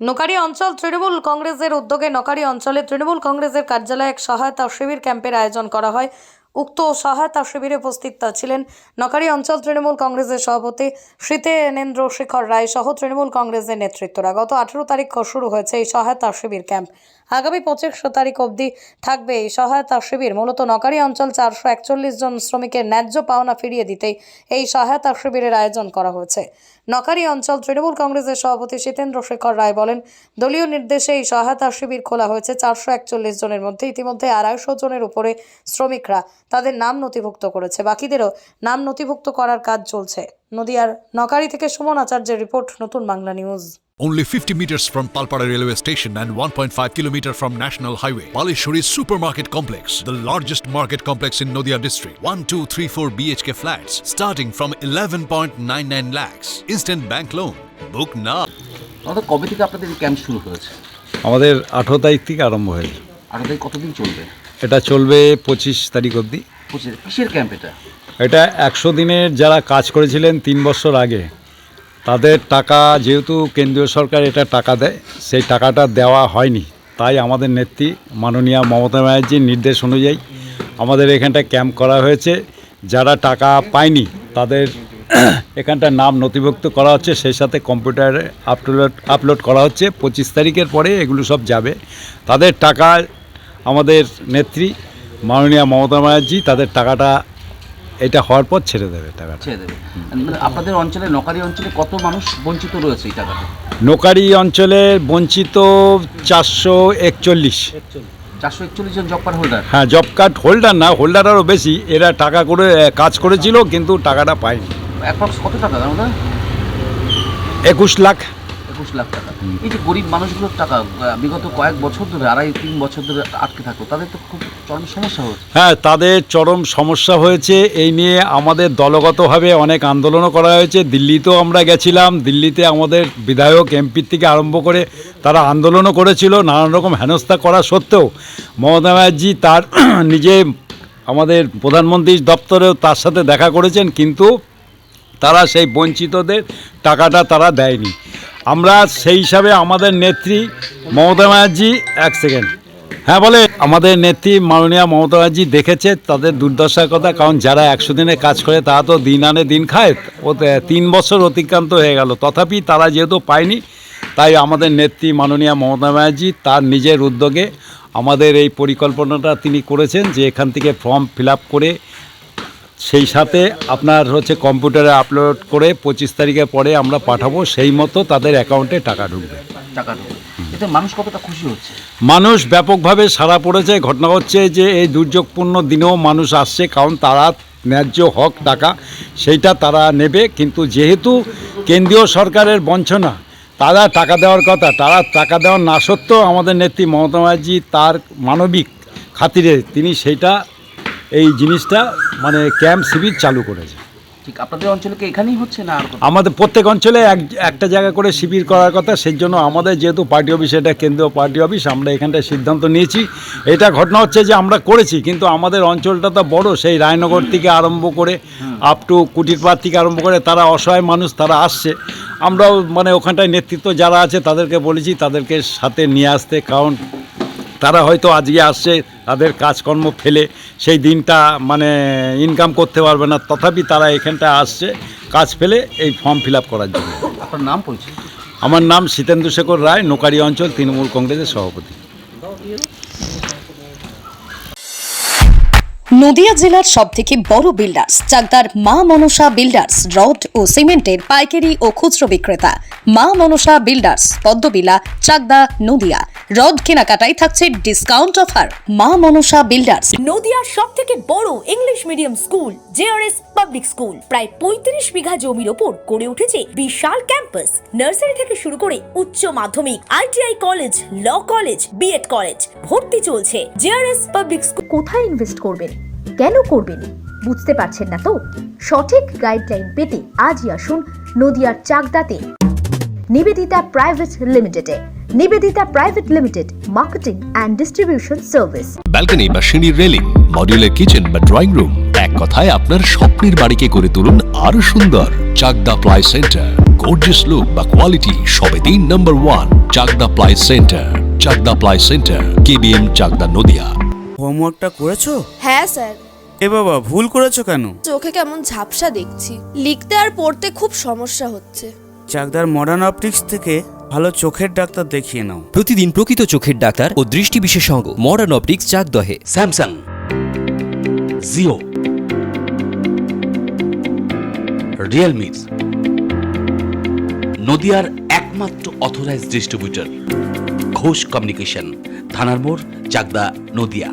নোকারি অঞ্চল তৃণমূল কংগ্রেসের উদ্যোগে নোকারি অঞ্চলে তৃণমূল কংগ্রেসের কার্যালয়ে এক সহায়তা শিবির ক্যাম্পের আয়োজন করা হয়। উক্ত সহায়তা শিবিরে উপস্থিত ছিলেন নোকারি অঞ্চল তৃণমূল কংগ্রেসের সভাপতি শীতেন্দ্র শেখর রায় সহ তৃণমূল কংগ্রেসের নেতৃত্বরা। গত 18 তারিখ শুরু হয়েছে এই সহায়তা শিবির ক্যাম্প। আগামী 25 তারিখ অবধি থাকবে এই সহায়তা শিবির। মূলত নোকারি অঞ্চল 441 জন শ্রমিকের ন্যায্য পাওনা ফিরিয়ে দিতেই এই সহায়তা শিবিরের আয়োজন করা হয়েছে। নোকারি অঞ্চল তৃণমূল কংগ্রেসের সভাপতি শীতেন্দ্র শেখর রায় বলেন, দলীয় নির্দেশে এই সহায়তা শিবির খোলা হয়েছে। 441 জনের মধ্যে ইতিমধ্যে 250 জনের উপরে শ্রমিকরা তাদের নাম নথিভুক্ত করেছে, বাকিদেরও নাম নথিভুক্ত করার কাজ চলছে। নদিয়ার নোকারি থেকে সুমন আচার্যের রিপোর্ট, নতুন Bangla news. Only 50 meters from Palpara railway station and 1.5 kilometer from National Highway, Palishuri Supermarket Complex, the largest market complex in Nodia district. 1, 2, 3, 4 BHK flats starting from 11.99 lakhs. Instant bank loan. Book now. আমাদের কবে থেকে আপনাদের এই camp শুরু হয়েছে? আমাদের 18 তারিখ থেকে আরম্ভ হয়েছে। 18 তারিখ কতদিন চলবে? এটা চলবে 25 তারিখ অবধি। কিসের ক্যাম্প এটা? এটা 100 দিনের যারা কাজ করেছিলেন 3 বছর আগে, তাদের টাকা যেহেতু কেন্দ্রীয় সরকার এটা টাকা দেয়, সেই টাকাটা দেওয়া হয়নি। তাই আমাদের নেত্রী মাননীয়া মমতা ব্যানার্জির নির্দেশ অনুযায়ী আমাদের এখানটায় ক্যাম্প করা হয়েছে। যারা টাকা পায়নি তাদের এখানটার নাম নথিভুক্ত করা হচ্ছে, সেই সাথে কম্পিউটারে আপলোড করা হচ্ছে। 25 তারিখের পরে এগুলো সব যাবে। তাদের টাকা আমাদের নেত্রী মাননীয়া মমতা ব্যানার্জি তাদের টাকাটা এটা হওয়ার পর ছেড়ে দেবে। টাকাটা ছেড়ে দেবে। আপনাদের অঞ্চলে নোকারি অঞ্চলে কত মানুষ বঞ্চিত রয়েছে এই টাকাটা? নোকারি অঞ্চলে বঞ্চিত 441। 441 জন জব কার্ড হোল্ডার। হ্যাঁ, জব কার্ড হোল্ডার না, হোল্ডার আরও বেশি। এরা টাকা করে কাজ করেছিল কিন্তু টাকাটা পায়নি। অ্যাপ্রক্স কত টাকা দাদা? 21 লাখ। 21 লাখ টাকা। এই যে গরিব মানুষগুলোর টাকা বিগত কয়েক বছর ধরে 2.5-3 বছর ধরে আটকে থাকতো, তাদের তো খুব চরম সমস্যা হচ্ছে। হ্যাঁ, তাদের চরম সমস্যা হয়েছে। এই নিয়ে আমাদের দলগতভাবে অনেক আন্দোলনও করা হয়েছে। দিল্লিতেও আমরা গেছিলাম। দিল্লিতে আমাদের বিধায়ক এমপির থেকে আরম্ভ করে তারা আন্দোলনও করেছিল। নানান রকম হেনস্থা করা সত্ত্বেও মমতা ব্যানার্জি তার নিজে আমাদের প্রধানমন্ত্রীর দপ্তরেও তার সাথে দেখা করেছেন, কিন্তু তারা সেই বঞ্চিতদের টাকাটা তারা দেয়নি। আমরা সেই হিসাবে আমাদের নেত্রী মমতা ব্যানার্জি হ্যাঁ বলে আমাদের নেত্রী মাননীয়া মমতা ব্যানার্জি দেখেছে তাদের দুর্দশার কথা। কারণ যারা 100 দিনে কাজ করে তারা তো দিন আনে দিন খায়। ও 3 বছর অতিক্রান্ত হয়ে গেল, তথাপি তারা যেহেতু পায়নি, তাই আমাদের নেত্রী মাননীয়া মমতা ব্যানার্জি তার নিজের উদ্যোগে আমাদের এই পরিকল্পনাটা তিনি করেছেন যে এখান থেকে ফর্ম ফিল আপ করে সেই সাথে আপনার কম্পিউটারে আপলোড করে 25 তারিখের পরে আমরা পাঠাবো। সেই মতো তাদের অ্যাকাউন্টে টাকা ঢুকবে। এতে মানুষ কতটা খুশি হচ্ছে? মানুষ ব্যাপকভাবে সাড়া পড়েছে। ঘটনা হচ্ছে যে এই দুর্যোগপূর্ণ দিনেও মানুষ আসছে, কারণ তারা ন্যায্য হক টাকা সেইটা তারা নেবে। কিন্তু যেহেতু কেন্দ্রীয় সরকারের বঞ্চনা, তারা টাকা দেওয়ার কথা, তারা টাকা দেওয়ার না সত্ত্বেও আমাদের নেত্রী মমতা ব্যানার্জি তার মানবিক খাতিরে তিনি সেইটা এই জিনিসটা ক্যাম্প শিবির চালু করেছে। ঠিক, আপনাদের অঞ্চলে কি এখানেই হচ্ছে না? আমাদের প্রত্যেক অঞ্চলে একটা জায়গা করে শিবির করার কথা। সেই জন্য আমাদের যেহেতু পার্টি অফিস, এটা কেন্দ্রীয় পার্টি অফিস, আমরা এখানটায় সিদ্ধান্ত নিয়েছি। এটা ঘটনা হচ্ছে যে আমরা করেছি, কিন্তু আমাদের অঞ্চলটা তো বড়। সেই রায়নগর থেকে আরম্ভ করে আপ টু কুটিরপাড় থেকে আরম্ভ করে তারা অসহায় মানুষ, তারা আসছে। আমরাও ওখানটায় নেতৃত্ব যারা আছে তাদেরকে বলেছি তাদেরকে সাথে নিয়ে আসতে, কারণ তারা হয়তো আজকে আসছে তাদের কাজকর্ম ফেলে সেই দিনটা ইনকাম করতে পারবে না, তথাপি তারা এখানটা আসছে কাজ ফেলে এই ফর্ম ফিল আপ করার জন্য। আপনার নাম পরিচয়? আমার নাম শীতেন্দ্র শেখর রায়, নোকারি অঞ্চল তৃণমূল কংগ্রেসের সভাপতি। নদিয়া জেলার সবথেকে বড় বিল্ডার্স চাকদার মা মনসা বিল্ডার্স, রড ও সিমেন্টের পাইকারি ও খুচরো বিক্রেতা। মা মনসা বিল্ডার্স, পদ্মবিলা, চাকদা, নদিয়া। রড কেনাকাটায় থাকছে ডিসকাউন্ট অফার। মা মনসা বিল্ডার্স। নদিয়ার সবথেকে বড় English medium school JRS public school, প্রায় 35 বিঘা জমির ওপর গড়ে উঠেছে বিশাল ক্যাম্পাস। নার্সারি থেকে শুরু করে উচ্চ মাধ্যমিক, ITI college, law college, BEd college ভর্তি চলছে। JRS public school. কোথায় ইনভেস্ট করবেন, কেন করবেন বুঝতে পারছেন না তো? সঠিক গাইডলাইন পেতে আজই আসুন নদিয়ার চাকদাতে নিবেদিতা প্রাইভেট লিমিটেডে। Nivedita private limited, marketing and distribution service. Balcony বা সিঁড়ির রেলিং, মডিউলার কিচেন বা ড্রয়িং রুম, এক কথায় আপনার স্বপ্নের বাড়িকে করে তুলুন আরো সুন্দর। Chakda ply centre. gorgeous look বা কোয়ালিটি সবেতেই number 1 Chakda ply centre. Chakda ply centre, KBM Chakda Nadia. হোমওয়ার্কটা করেছো? হ্যাঁ স্যার। এ বাবা, ভুল করেছো কেন? চোখে কেমন ঝাপসা দেখছি, লিখতে আর পড়তে খুব সমস্যা হচ্ছে। চাকদার মডার্ন অপটিক্স থেকে ভালো চোখের ডাক্তার দেখিয়ে নাও। প্রতিদিন প্রকৃত চোখের ডাক্তার ও দৃষ্টি বিশেষজ্ঞ মডার্ন অপটিক্স চাকদহে। স্যামসাং, জিও, রিয়েলমি, নদিয়ার একমাত্র অথরাইজড ডিস্ট্রিবিউটর ঘোষ কমিউনিকেশন, থানার মোড়, চাকদা, নদিয়া।